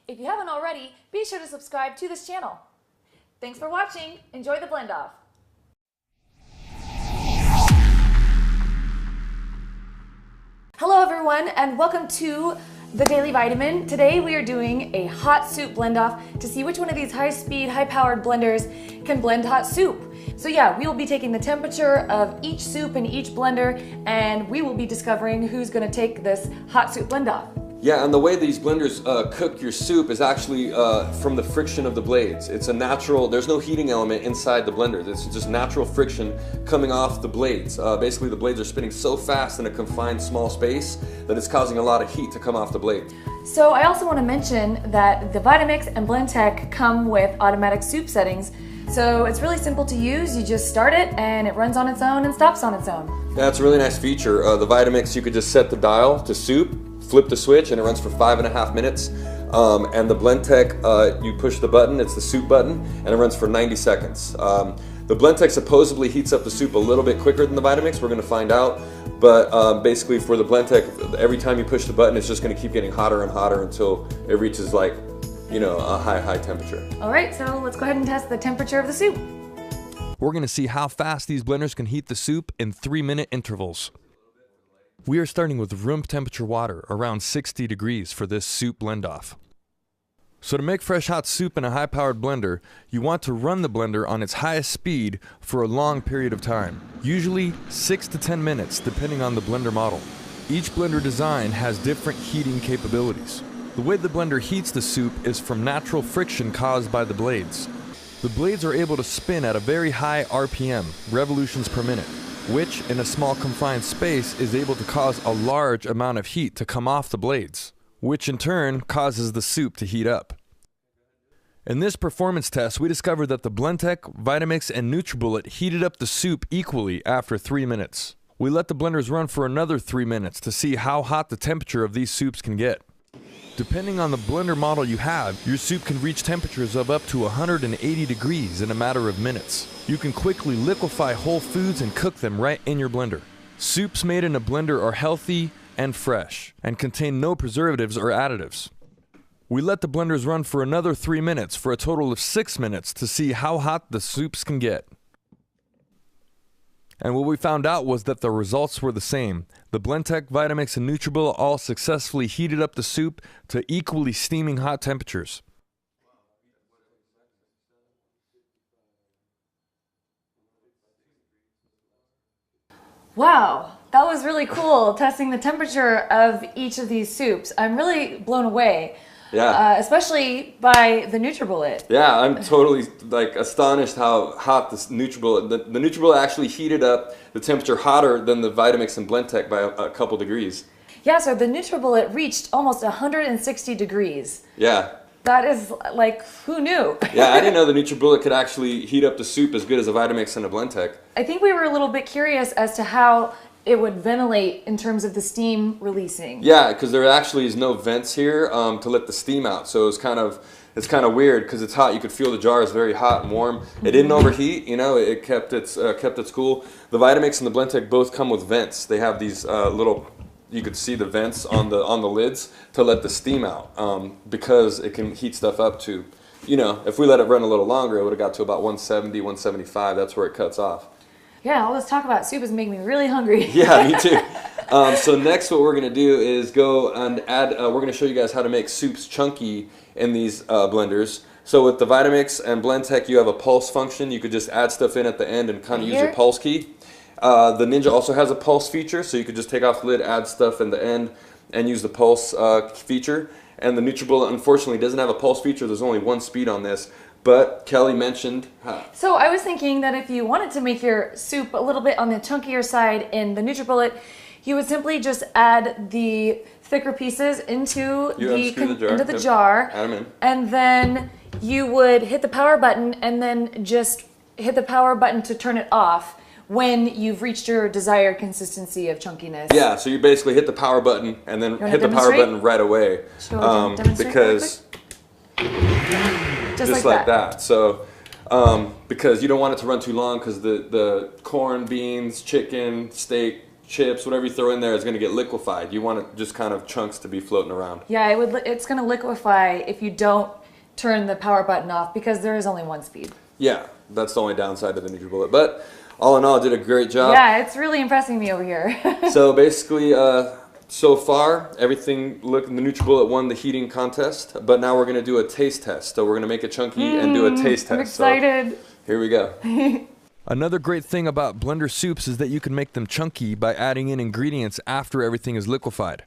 If you haven't already, be sure to subscribe to this channel. Thanks for watching. Enjoy the blend off. Hello everyone and welcome to the Daily Vitamin. Today we are doing a hot soup blend off to see which one of these high-speed, high-powered blenders can blend hot soup. So yeah, we will be taking the temperature of each soup in each blender and we will be discovering who's going to take this hot soup blend off. Yeah, and the way these blenders cook your soup is actually from the friction of the blades. It's a natural, there's no heating element inside the blender. It's just natural friction coming off the blades. Basically the blades are spinning so fast in a confined small space that it's causing a lot of heat to come off the blade. So I also want to mention that the Vitamix and Blendtec come with automatic soup settings. So it's really simple to use. You just start it and it runs on its own and stops on its own. That's a really nice feature. The Vitamix, you could just set the dial to soup, flip the switch, and it runs for 5.5 minutes. And the Blendtec, you push the button, it's the soup button, and it runs for 90 seconds. The Blendtec supposedly heats up the soup a little bit quicker than the Vitamix. We're going to find out. But basically for the Blendtec, every time you push the button, it's just going to keep getting hotter and hotter until it reaches like, you know, a high temperature. All right, so let's go ahead and test the temperature of the soup. We're going to see how fast these blenders can heat the soup in 3-minute intervals. We are starting with room temperature water, around 60 degrees for this soup blend off. So to make fresh hot soup in a high-powered blender, you want to run the blender on its highest speed for a long period of time, usually 6 to 10 minutes depending on the blender model. Each blender design has different heating capabilities. The way the blender heats the soup is from natural friction caused by the blades. The blades are able to spin at a very high RPM, revolutions per minute, which in a small confined space is able to cause a large amount of heat to come off the blades, which in turn causes the soup to heat up. In this performance test, we discovered that the Blendtec, Vitamix, and NutriBullet heated up the soup equally after 3 minutes. We let the blenders run for another 3 minutes to see how hot the temperature of these soups can get. Depending on the blender model you have, your soup can reach temperatures of up to 180 degrees in a matter of minutes. You can quickly liquefy whole foods and cook them right in your blender. Soups made in a blender are healthy and fresh, and contain no preservatives or additives. We let the blenders run for another 3 minutes for a total of 6 minutes to see how hot the soups can get. And what we found out was that the results were the same. The Blendtec, Vitamix, and NutriBullet all successfully heated up the soup to equally steaming hot temperatures. Wow, that was really cool, testing the temperature of each of these soups. I'm really blown away. Yeah. Especially by the NutriBullet. Yeah, I'm totally like astonished how hot this NutriBullet, the NutriBullet actually heated up the temperature hotter than the Vitamix and Blendtec by a couple degrees. Yeah, so the NutriBullet reached almost 160 degrees. Yeah. That is like, who knew? Yeah, I didn't know the NutriBullet could actually heat up the soup as good as a Vitamix and a Blendtec. I think we were a little bit curious as to how it would ventilate in terms of the steam releasing. Yeah, because there actually is no vents here to let the steam out, so it's kind of weird because it's hot. You could feel the jar is very hot and warm. It didn't overheat, you know. It kept its cool. The Vitamix and the Blendtec both come with vents. They have these little, you could see the vents on the lids to let the steam out because it can heat stuff up to, you know, if we let it run a little longer, it would have got to about 170, 175. That's where it cuts off. Yeah, all this talk about soup is making me really hungry. Yeah, me too. So next what we're going to do is go and add, we're going to show you guys how to make soups chunky in these blenders. So with the Vitamix and Blendtec, you have a pulse function. You could just add stuff in at the end and kind of use your pulse key. The Ninja also has a pulse feature, so you could just take off the lid, add stuff in the end, and use the pulse feature. And the NutriBullet, unfortunately, doesn't have a pulse feature. There's only one speed on this. But Kelly mentioned... So I was thinking that if you wanted to make your soup a little bit on the chunkier side in the NutriBullet, you would simply just add the thicker pieces into the jar, add them in. And then you would hit the power button and then just hit the power button to turn it off when you've reached your desired consistency of chunkiness. Yeah, so you basically hit the power button and then hit the power button right away. Because... Just like that. So, because you don't want it to run too long because the corn, beans, chicken, steak, chips, whatever you throw in there is going to get liquefied. You want it just kind of chunks to be floating around. Yeah, it's going to liquefy if you don't turn the power button off because there is only one speed. Yeah, that's the only downside to the NutriBullet. But all in all, it did a great job. Yeah, it's really impressing me over here. So basically, so far, everything the NutriBullet won the heating contest, but now we're going to do a taste test. So we're going to make it chunky and do a taste test. I'm excited. So here we go. Another great thing about blender soups is that you can make them chunky by adding in ingredients after everything is liquefied.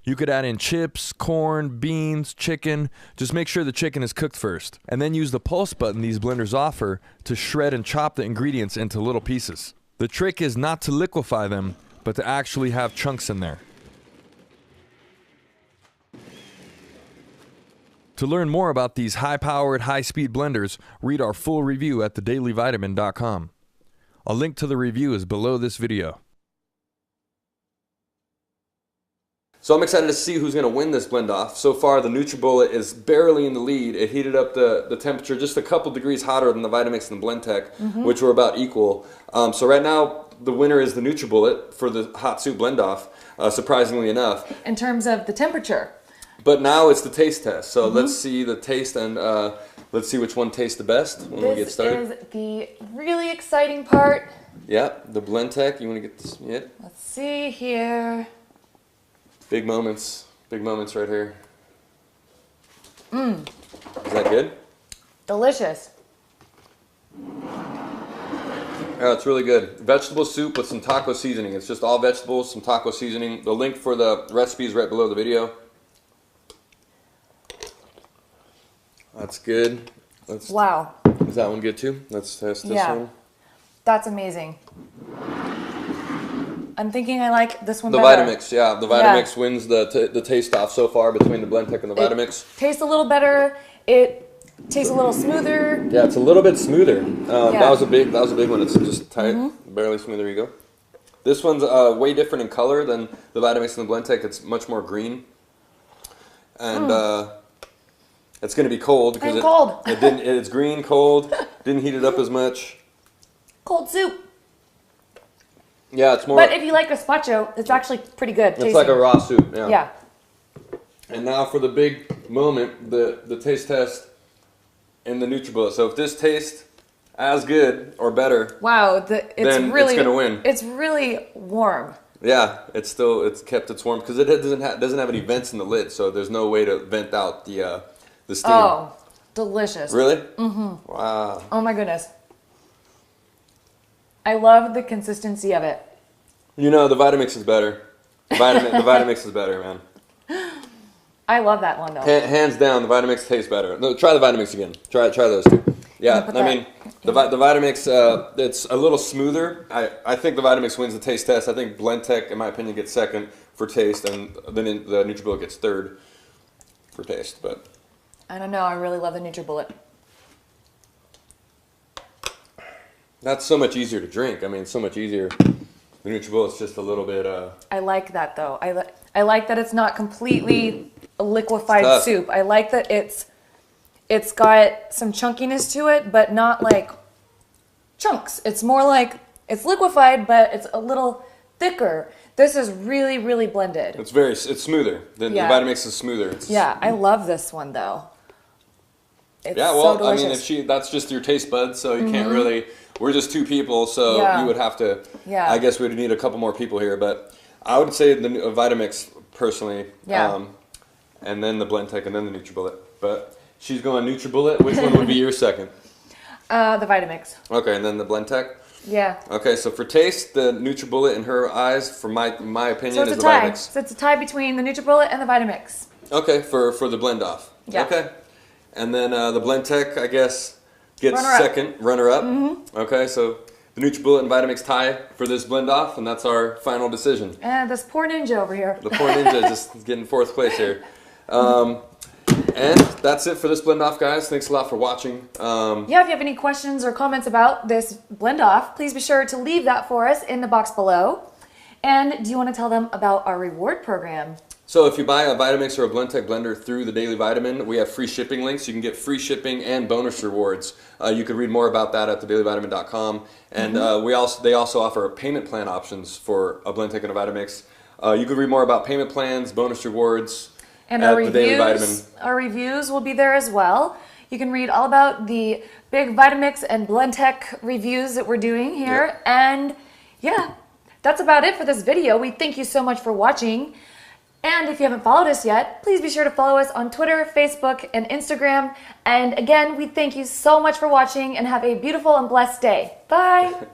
You could add in chips, corn, beans, chicken. Just make sure the chicken is cooked first. And then use the pulse button these blenders offer to shred and chop the ingredients into little pieces. The trick is not to liquefy them, but to actually have chunks in there. To learn more about these high-powered, high-speed blenders, read our full review at thedailyvitamin.com. A link to the review is below this video. So I'm excited to see who's going to win this blend off. So far, the NutriBullet is barely in the lead. It heated up the temperature just a couple degrees hotter than the Vitamix and the Blendtec, which were about equal. So right now, the winner is the NutriBullet for the hot soup blend off, surprisingly enough. In terms of the temperature. But now it's the taste test. So let's see the taste and let's see which one tastes the best when we get started. This is the really exciting part. Yeah, the Blendtec. You want to get this? Yeah. Let's see here. Big moments right here. Is that good? Delicious. Yeah, it's really good. Vegetable soup with some taco seasoning. It's just all vegetables, some taco seasoning. The link for the recipe is right below the video. That's good. Wow. Is that one good too? Let's test this one. That's amazing. I'm thinking I like this one the better. Vitamix, yeah. The Vitamix wins the taste off so far between the Blendtec and the Vitamix. Tastes a little better. It tastes a little smoother. Yeah, it's a little bit smoother. That was a big one. It's just tight, barely smooth. There you go. This one's way different in color than the Vitamix and the Blendtec. It's much more green, and it's going to be cold because it's green, cold. Didn't heat it up as much. Cold soup. Yeah, it's more. But if you like gazpacho, it's actually pretty good. It's like a raw soup. Yeah. Yeah. And now for the big moment, the taste test in the NutriBullet. So if this tastes as good or better, wow, then it's gonna win. It's really warm. Yeah, it's kept its warm because it doesn't have any vents in the lid, so there's no way to vent out the steam. Oh, delicious. Really? Mm-hmm. Wow. Oh my goodness. I love the consistency of it. You know, the Vitamix is better. The Vitamix is better, man. I love that one though. Hands down, the Vitamix tastes better. No, try the Vitamix again. Try those two. Yeah, I mean, the Vitamix, it's a little smoother. I think the Vitamix wins the taste test. I think Blendtec, in my opinion, gets second for taste, and then the NutriBullet gets third for taste. But I don't know. I really love the NutriBullet. That's so much easier to drink. I mean, so much easier. The NutriBullet's just a little bit. I like that though. I like that it's not completely a liquefied soup. I like that it's got some chunkiness to it, but not like chunks. It's more like it's liquefied, but it's a little thicker. This is really, really blended. It's smoother. The Vitamix is smoother. I love this one though. It's well, so I mean, that's just your taste buds, so you can't really. We're just two people, so you would have to. Yeah. I guess we'd need a couple more people here, but I would say the Vitamix personally. Yeah. And then the Blendtec, and then the NutriBullet. But she's going NutriBullet. Which one would be your second? The Vitamix. Okay, and then the Blendtec. Yeah. Okay, so for taste, the NutriBullet in her eyes, for my opinion, is the tie. Vitamix. So it's a tie between the NutriBullet and the Vitamix. Okay, for the blend off. Yeah. Okay. And then the Blendtec, I guess, gets Runner-up. runner-up. Mm-hmm. Okay, so the NutriBullet and Vitamix tie for this blend off, and that's our final decision. And this poor ninja over here. The poor ninja just getting fourth place here. And that's it for this blend off, guys. Thanks a lot for watching. If you have any questions or comments about this blend off, please be sure to leave that for us in the box below. And do you want to tell them about our reward program? So if you buy a Vitamix or a Blendtec blender through the Daily Vitamin, we have free shipping links. You can get free shipping and bonus rewards. You can read more about that at thedailyvitamin.com. And they also offer payment plan options for a Blendtec and a Vitamix. You can read more about payment plans, bonus rewards, and at the Daily Vitamin. Our reviews will be there as well. You can read all about the big Vitamix and Blendtec reviews that we're doing here. Yep. And yeah, that's about it for this video. We thank you so much for watching. And if you haven't followed us yet, please be sure to follow us on Twitter, Facebook, and Instagram. And again, we thank you so much for watching and have a beautiful and blessed day. Bye.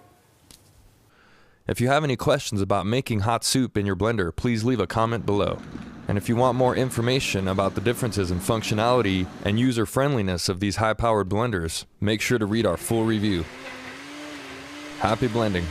If you have any questions about making hot soup in your blender, please leave a comment below. And if you want more information about the differences in functionality and user-friendliness of these high-powered blenders, make sure to read our full review. Happy blending!